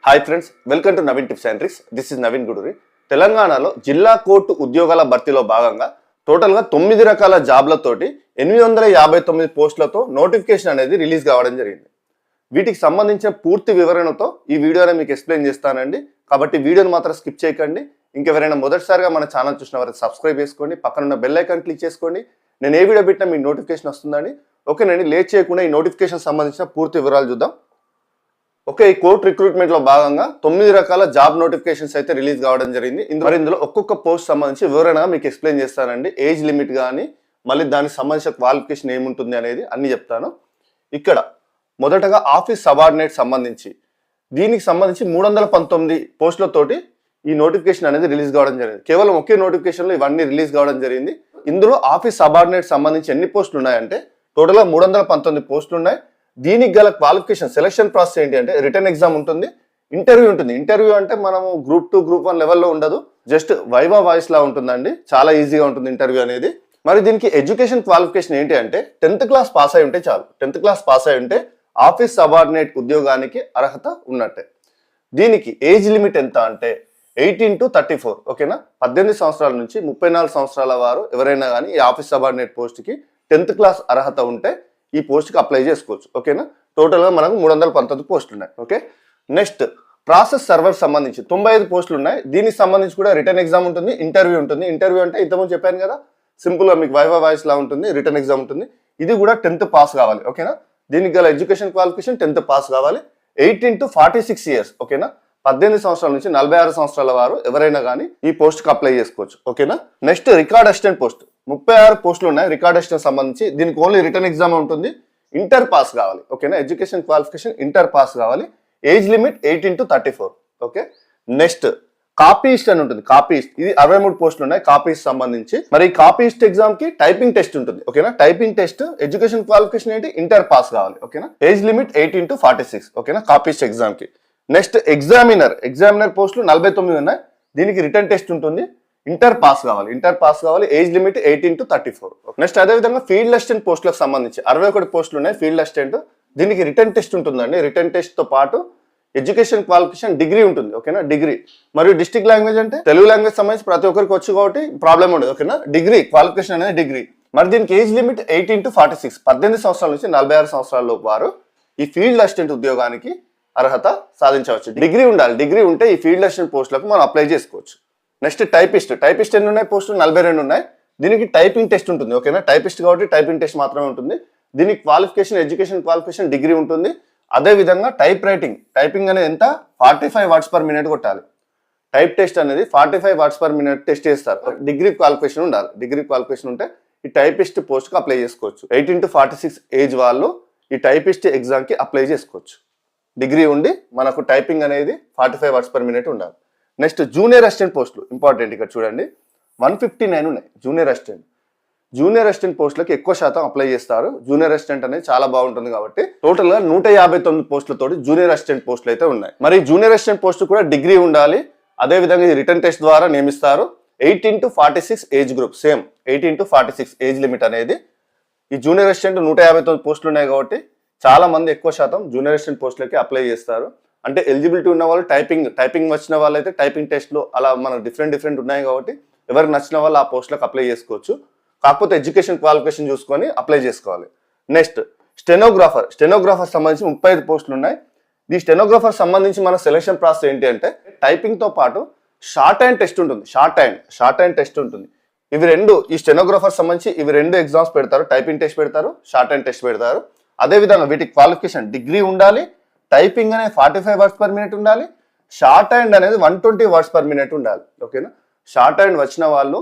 Hi friends, welcome to Naveen tips and tricks. This is Naveen Guduri. తెలంగాణలో జిల్లా court ఉద్యోగాల భర్తీలో భాగంగా టోటల్గా 9 రకాల జాబ్లతోటి 859 పోస్టులతో నోటిఫికేషన్ అనేది రిలీజ్ కావడం జరిగింది. వీటికి సంబంధించిన పూర్తి వివరణతో ఈ వీడియోని మీకు ఎక్స్ప్లెయిన్ చేస్తానండి. కాబట్టి వీడియోని మాత్రం స్కిప్ చేయకండి. ఇంకెవరైనా మొదటిసారిగా మన ఛానల్ చూసిన వారికి సబ్స్క్రైబ్ చేసుకోండి, పక్కన ఉన్న బెల్ ఐకాన్ క్లిక్ చేసుకోండి. నేను ఏ వీడియో పెట్టినా మీకు నోటిఫికేషన్ వస్తుందండి. ఓకేనండి, లేట్ చేయకుండా ఈ నోటిఫికేషన్ సంబంధించిన పూర్తి వివరాలు చూద్దాం. ఓకే, ఈ కోర్ట్ రిక్రూట్మెంట్ లో భాగంగా 9 రకాల జాబ్ నోటిఫికేషన్స్ అయితే రిలీజ్ కావడం జరిగింది. ఇందులో ఒక్కొక్క పోస్ట్ సంబంధించి వివరణగా మీకు ఎక్స్ప్లెయిన్ చేస్తానండి. ఏజ్ లిమిట్ కానీ మళ్ళీ దానికి సంబంధించిన క్వాలిఫికేషన్ ఏముంటుంది అనేది అన్ని చెప్తాను. ఇక్కడ మొదటగా ఆఫీస్ సబార్డినేట్ సంబంధించి దీనికి సంబంధించి 319 పోస్టులతోటి ఈ నోటిఫికేషన్ అనేది రిలీజ్ కావడం జరిగింది. కేవలం ఒకే నోటిఫికేషన్ లో ఇవన్నీ రిలీజ్ కావడం జరిగింది. ఇందులో ఆఫీస్ సబార్డినేట్ సంబంధించి ఎన్ని పోస్టులు ఉన్నాయంటే టోటల్గా 319 పోస్టులు ఉన్నాయి. దీనికి గల క్వాలిఫికేషన్ సెలక్షన్ ప్రాసెస్ ఏంటి అంటే రిటర్న్ ఎగ్జామ్ ఉంటుంది, ఇంటర్వ్యూ ఉంటుంది. ఇంటర్వ్యూ అంటే మనము గ్రూప్ 2 గ్రూప్ 1 లెవెల్లో ఉండదు, జస్ట్ వైవా వాయిస్ లా ఉంటుందండి. చాలా ఈజీగా ఉంటుంది ఇంటర్వ్యూ అనేది. మరి దీనికి ఎడ్యుకేషన్ క్వాలిఫికేషన్ ఏంటి అంటే 10th క్లాస్ పాస్ అయి ఉంటే చాలు. 10th క్లాస్ పాస్ అయి ఉంటే ఆఫీస్ సబార్డినేట్ ఉద్యోగానికి అర్హత ఉన్నట్టే. దీనికి ఏజ్ లిమిట్ ఎంత అంటే 18 to 34. ఓకేనా, 18 సంవత్సరాల నుంచి 34 సంవత్సరాల వారు ఎవరైనా కానీ ఈ ఆఫీస్ సబార్డినేట్ పోస్ట్కి 10th క్లాస్ అర్హత ఉంటే ఈ పోస్ట్కి అప్లై చేసుకోవచ్చు. ఓకేనా, టోటల్గా మనకు 319 పోస్టులు ఉన్నాయి. ఓకే, నెక్స్ట్ ప్రాసెస్ సర్వర్ సంబంధించి 95 పోస్టులు ఉన్నాయి. దీనికి సంబంధించి కూడా రిటర్న్ ఎగ్జామ్ ఉంటుంది, ఇంటర్వ్యూ ఉంటుంది. ఇంటర్వ్యూ అంటే ఇంతకుముందు చెప్పాను కదా, సింపుల్గా మీకు వైవా వాయిస్ లా ఉంటుంది, రిటర్న్ ఎగ్జామ్ ఉంటుంది. ఇది కూడా 10th పాస్ కావాలి. ఓకేనా, దీనికి గల ఎడ్యుకేషన్ క్వాలిఫికేషన్ 10th పాస్ కావాలి. 18 to 46 ఇయర్స్. ఓకేనా, 18 సంవత్సరాల నుంచి 46 సంవత్సరాల వారు ఎవరైనా కానీ ఈ పోస్ట్కి అప్లై చేసుకోవచ్చు. ఓకేనా, నెక్స్ట్ రికార్డ్ అసిస్టెంట్ పోస్ట్ 36 పోస్టులు ఉన్నాయి. రికార్డ్ అసిస్టెంట్ సంబంధించి దీనికి ఓన్లీ రిటర్న్ ఎగ్జామ్ ఉంటుంది, ఇంటర్ పాస్ కావాలి. ఓకేనా, ఎడ్యుకేషన్ క్వాలిఫికేషన్ ఇంటర్ పాస్ కావాలి. Age limit 18 to 34. Okay, next copyist అని ఉంటుంది. కాపీస్ట్ ఇది 63 పోస్టులు ఉన్నాయి కాపీస్ట్ సంబంధించి. మరి కాపీస్ట్ ఎగ్జామ్ కి టైపింగ్ టెస్ట్ ఉంటుంది. ఓకేనా, టైపింగ్ టెస్ట్ ఎడ్యుకేషన్ క్వాలిఫికేషన్ ఏంటి, ఇంటర్ పాస్ కావాలి. ఓకేనా, ఏజ్ లిమిట్ 18 to 46. ఓకేనా, కాపీస్ట్ ఎగ్జామ్ కి. నెక్స్ట్ ఎగ్జామినర్ పోస్టులు 49 ఉన్నాయి. దీనికి రిటర్న్ టెస్ట్ ఉంటుంది, ఇంటర్ పాస్ కావాలి. Age limit 18 to 34. నెక్స్ట్ అదేవిధంగా ఫీల్డ్ అసిస్టెంట్ పోస్టులకు సంబంధించి 61 పోస్టులు ఉన్నాయి. ఫీల్డ్ అసిస్టెంట్ దీనికి రిటర్న్ టెస్ట్ ఉంటుందండి. రిటర్న్ టెస్ట్ తో పాటు ఎడ్యుకేషన్ క్వాలిఫికేషన్ డిగ్రీ ఉంటుంది. ఓకేనా, డిగ్రీ మరియు డిస్ట్రిక్ట్ లాంగ్వేజ్ అంటే తెలుగు లాంగ్వేజ్ సంబంధించి ప్రతి ఒక్కరికి వచ్చు కాబట్టి ప్రాబ్లం ఉండదు. ఓకేనా, డిగ్రీ క్వాలిఫికేషన్ అనేది డిగ్రీ. మరి దీనికి ఏజ్ లిమిట్ 18 to 46. 18 సంవత్సరాల నుంచి 46 సంవత్సరాల లోపు వారు ఈ ఫీల్డ్ అసిస్టెంట్ ఉద్యోగానికి అర్హత సాధించవచ్చు. డిగ్రీ ఉండాలి. డిగ్రీ ఉంటే ఈ ఫీల్డ్ అసిస్టెంట్ పోస్టులకు మనం అప్లై చేసుకోవచ్చు. నెక్స్ట్ టైపిస్ట్ ఎన్ని ఉన్నాయి పోస్టులు, 42 ఉన్నాయి. దీనికి టైపింగ్ టెస్ట్ ఉంటుంది. ఓకేనా, టైపిస్ట్ కాబట్టి టైపింగ్ టెస్ట్ మాత్రమే ఉంటుంది. దీనికి క్వాలిఫికేషన్ ఎడ్యుకేషన్ క్వాలిఫికేషన్ డిగ్రీ ఉంటుంది. అదే విధంగా టైపింగ్ అనేది ఎంత 45 words per minute కొట్టాలి. టైప్ టెస్ట్ అనేది 45 words per minute టెస్ట్ చేస్తారు. డిగ్రీ క్వాలిఫికేషన్ ఉండాలి. డిగ్రీ క్వాలిఫికేషన్ ఉంటే ఈ టైపిస్ట్ పోస్ట్ కి అప్లై చేసుకోవచ్చు. 18 to 46 ఏజ్ వాళ్ళు ఈ టైపిస్ట్ ఎగ్జామ్ కి అప్లై చేసుకోవచ్చు. డిగ్రీ ఉండి మనకు టైపింగ్ అనేది 45 words per minute ఉండాలి. నెక్స్ట్ జూనియర్ అసిస్టెంట్ పోస్టులు ఇంపార్టెంట్. ఇక్కడ చూడండి 159 ఉన్నాయి. జూనియర్ అసిస్టెంట్ పోస్టులకి ఎక్కువ శాతం అప్లై చేస్తారు. జూనియర్ అసిస్టెంట్ అనేది చాలా బాగుంటుంది కాబట్టి టోటల్ గా 159 పోస్టులతో జూనియర్ అసిస్టెంట్ పోస్టులు అయితే ఉన్నాయి. మరి జూనియర్ అసిస్టెంట్ పోస్ట్ కూడా డిగ్రీ ఉండాలి. అదే విధంగా ఇది రిటర్న్ టెస్ట్ ద్వారా నియమిస్తారు. 18 to 46 age group, same 18 to 46 age limit అనేది. ఈ జూనియర్ అసిస్టెంట్ 159 పోస్టులు ఉన్నాయి కాబట్టి చాలా మంది ఎక్కువ శాతం జూనియర్ అసిస్టెంట్ పోస్టులకి అప్లై చేస్తారు. అంటే ఎలిజిబిలిటీ ఉన్న వాళ్ళు టైపింగ్ వచ్చిన వాళ్ళు అయితే టైపింగ్ టెస్ట్లో అలా మనకు డిఫరెంట్ ఉన్నాయి కాబట్టి ఎవరికి నచ్చిన వాళ్ళు ఆ పోస్టులకు అప్లై చేసుకోవచ్చు. కాకపోతే ఎడ్యుకేషన్ క్వాలిఫికేషన్ చూసుకొని అప్లై చేసుకోవాలి. నెక్స్ట్ స్టెనోగ్రాఫర్ సంబంధించి 35 పోస్టులు ఉన్నాయి. ఈ స్టెనోగ్రాఫర్ సంబంధించి మన సెలక్షన్ ప్రాసెస్ ఏంటి అంటే టైపింగ్ తో పాటు షార్ట్ హ్యాండ్ టెస్ట్ ఉంటుంది. షార్ట్ హ్యాండ్ టెస్ట్ ఉంటుంది. ఇవి రెండు ఈ స్టెనోగ్రాఫర్ సంబంధించి ఇవి రెండు ఎగ్జామ్స్ పెడతారు. టైపింగ్ టెస్ట్ పెడతారు, షార్ట్ హ్యాండ్ టెస్ట్ పెడతారు. అదే విధంగా వీటికి క్వాలిఫికేషన్ డిగ్రీ ఉండాలి. టైపింగ్ అనేది 45 words per minute ఉండాలి. షార్ట్ హ్యాండ్ అనేది 120 words per minute ఉండాలి. ఓకేనా, షార్ట్ హ్యాండ్ వచ్చిన వాళ్ళు,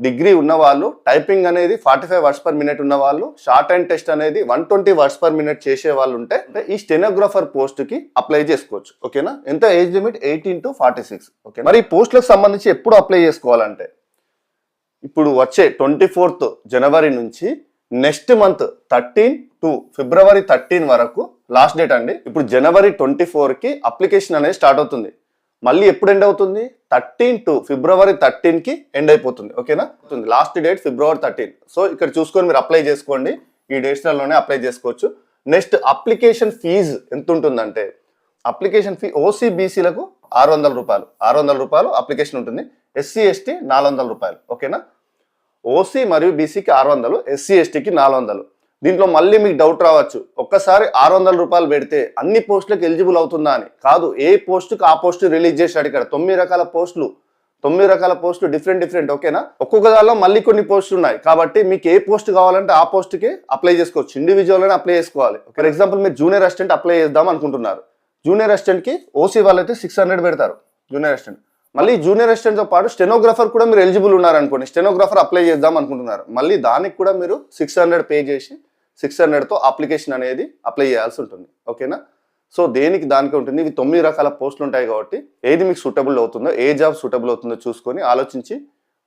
డిగ్రీ ఉన్న వాళ్ళు, టైపింగ్ అనేది 45 words per minute ఉన్న వాళ్ళు, షార్ట్ హ్యాండ్ టెస్ట్ అనేది 120 words per minute చేసే వాళ్ళు ఉంటే ఈ స్టెనోగ్రాఫర్ పోస్ట్ కి అప్లై చేసుకోవచ్చు. ఓకేనా, ఎంత ఏజ్ లిమిట్ 18 to 46. ఓకే, మరి ఈ పోస్టులకు సంబంధించి ఎప్పుడు అప్లై చేసుకోవాలంటే ఇప్పుడు వచ్చే 24th జనవరి నుంచి నెక్స్ట్ మంత్ 13 to February 13 వరకు లాస్ట్ డేట్ అండి. ఇప్పుడు January 24కి అప్లికేషన్ అనేది స్టార్ట్ అవుతుంది. మళ్ళీ ఎప్పుడు ఎండ్ అవుతుంది, 13 to February 13కి ఎండ్ అయిపోతుంది. ఓకేనా, లాస్ట్ డేట్ February 13. సో ఇక్కడ చూసుకొని మీరు అప్లై చేసుకోండి. ఈ డేట్స్లలోనే అప్లై చేసుకోవచ్చు. నెక్స్ట్ అప్లికేషన్ ఫీజు ఎంత ఉంటుందంటే అప్లికేషన్ ఫీ ఓసీ బీసీలకు 600 రూపాయలు, 600 రూపాయలు అప్లికేషన్ ఉంటుంది. ఎస్సీ ఎస్టీ 400 రూపాయలు. ఓకేనా, ఓసీ మరియు బీసీకి 600, ఎస్సీ ఎస్టీకి 400. దీంట్లో మళ్ళీ మీకు డౌట్ రావచ్చు, ఒక్కసారి 600 రూపాయలు పెడితే అన్ని పోస్టులకు ఎలిజిబుల్ అవుతుందా అని. కాదు, ఏ పోస్టుకు ఆ పోస్టు రిలీజ్ చేశాడు. ఇక్కడ 9 రకాల పోస్టులు డిఫరెంట్. ఓకేనా, ఒక్కొక్క దానిలో మళ్ళీ కొన్ని పోస్టులు ఉన్నాయి కాబట్టి మీకు ఏ పోస్ట్ కావాలంటే ఆ పోస్ట్కి అప్లై చేసుకోవచ్చు. ఇండివిజువల్గానే అప్లై చేసుకోవాలి. ఫర్ ఎగ్జాంపుల్ మీరు జూనియర్ అసిస్టెంట్ అప్లై చేద్దాం అనుకుంటున్నారు. జూనియర్ అసిస్టెంట్కి ఓసీ వాళ్ళైతే 600 పెడతారు జూనియర్ అసిస్టెంట్. మళ్ళీ జూనియర్ అసిస్టెంట్తో పాటు స్టెనోగ్రాఫర్ కూడా మీరు ఎలిజిబుల్ ఉన్నారనుకోండి, స్టెనోగ్రాఫర్ అప్లై చేద్దాం అనుకుంటున్నారు, మళ్ళీ దానికి కూడా మీరు 600 పే చేసి 600తో అప్లికేషన్ అనేది అప్లై చేయాల్సి ఉంటుంది. ఓకేనా, సో దేనికి దానికి ఉంటుంది. ఇవి 9 రకాల పోస్టులు ఉంటాయి కాబట్టి ఏది మీకు సూటబుల్ అవుతుందో, ఏ జాబ్ సూటబుల్ అవుతుందో చూసుకొని ఆలోచించి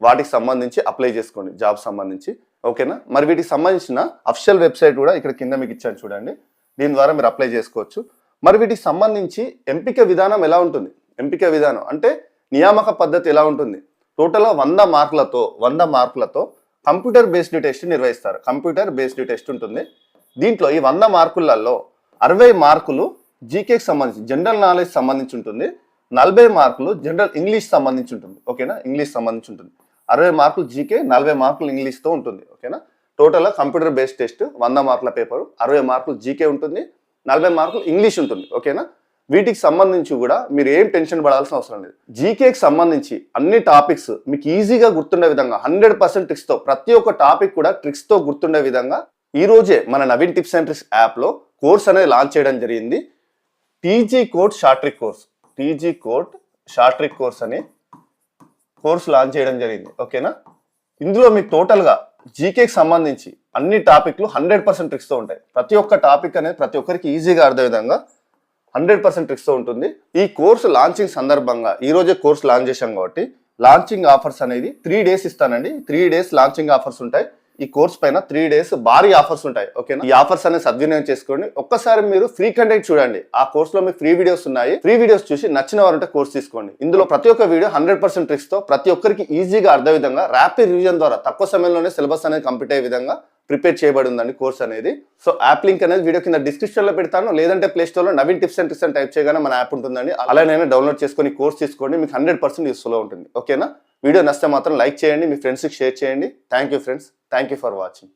వాటికి సంబంధించి అప్లై చేసుకోండి, జాబ్ సంబంధించి. ఓకేనా, మరి వీటికి సంబంధించిన అఫిషియల్ వెబ్సైట్ కూడా ఇక్కడ కింద మీకు ఇచ్చాను చూడండి, దీని ద్వారా మీరు అప్లై చేసుకోవచ్చు. మరి వీటికి సంబంధించి ఎంపిక విధానం ఎలా ఉంటుంది? ఎంపిక విధానం అంటే నియామక పద్ధతి ఎలా ఉంటుంది? టోటల్గా 100 మార్కులతో కంప్యూటర్ బేస్డ్ టెస్ట్ నిర్వహిస్తారు. కంప్యూటర్ బేస్డ్ టెస్ట్ ఉంటుంది. దీంట్లో ఈ 100 మార్కులలో 60 మార్కులు జీకేకి సంబంధించి జనరల్ నాలెడ్జ్ సంబంధించి ఉంటుంది, 40 మార్కులు జనరల్ ఇంగ్లీష్ సంబంధించి ఉంటుంది. ఓకేనా, ఇంగ్లీష్ సంబంధించి ఉంటుంది. 60 మార్కులు జీకే, 40 మార్కులు ఇంగ్లీష్తో ఉంటుంది. ఓకేనా, టోటల్గా కంప్యూటర్ బేస్డ్ టెస్ట్ 100 మార్కుల పేపరు, 60 మార్కులు జీకే ఉంటుంది, 40 మార్కులు ఇంగ్లీష్ ఉంటుంది. ఓకేనా, వీటికి సంబంధించి కూడా మీరు ఏం టెన్షన్ పడాల్సిన అవసరం లేదు. జీకేకి సంబంధించి అన్ని టాపిక్స్ మీకు ఈజీగా గుర్తుండే విధంగా 100% ట్రిక్స్తో, ప్రతి ఒక్క టాపిక్ కూడా ట్రిక్స్తో గుర్తుండే విధంగా ఈ రోజే మన నవీన్ టిప్స్ అండ్ ట్రిక్స్ యాప్లో కోర్స్ అనేది లాంచ్ చేయడం జరిగింది. TG code short trick course అని కోర్స్ లాంచ్ చేయడం జరిగింది. ఓకేనా, ఇందులో మీకు టోటల్గా జీకేకి సంబంధించి అన్ని టాపిక్లు 100% ట్రిక్స్తో ఉంటాయి. ప్రతి ఒక్క టాపిక్ అనేది ప్రతి ఒక్కరికి ఈజీగా అర్థం విధంగా 100% ట్రిక్స్తో ఉంటుంది. ఈ కోర్సు లాంచింగ్ సందర్భంగా ఈ రోజే కోర్స్ లాంచ్ చేశాం కాబట్టి లాంచింగ్ ఆఫర్స్ అనేది 3 days ఇస్తానండి. 3 days లాంచింగ్ ఆఫర్స్ ఉంటాయి. ఈ కోర్స్ పైన 3 days భారీ ఆఫర్స్ ఉంటాయి. ఓకేనా, ఈ ఆఫర్స్ అనేది సద్వినియోగం చేసుకోండి. ఒక్కసారి మీరు ఫ్రీ కంటెంట్ చూడండి. ఆ కోర్స్ లో మీకు ఫ్రీ వీడియోస్ ఉన్నాయి. ఫ్రీ వీడియోస్ చూసి నచ్చిన వారంటే కోర్స్ తీసుకోండి. ఇందులో ప్రతి ఒక్క వీడియో 100% ట్రిక్స్ తో ప్రతి ఒక్కరికి ఈజీగా అర్థం విధంగా ర్యాపిడ్ రివిజన్ ద్వారా తక్కువ సమయంలోనే సిలబస్ అనేది కంప్లీట్ అయ్యే విధంగా ప్రిపేర్ చేయబడి ఉందండి కోర్స్ అనేది. సో యాప్ లింక్ అనేది వీడియో కింద డిస్క్రిప్షన్ లో పెడతాను, లేదంటే ప్లే స్టోర్ లో నవీన్ టిప్స్ అండ్ ట్రిక్స్ అని టైప్ చేయగానే మన యాప్ ఉంటుందండి. అలానే డౌన్లోడ్ చేసుకొని కోర్స్ తీసుకోండి, మీకు 100% యూస్ఫుల్ ఉంటుంది. ఓకేనా, వీడియో నచ్చితే మాత్రం లైక్ చేయండి, మీ ఫ్రెండ్స్కి షేర్ చేయండి. Thank you friends, thank you for watching.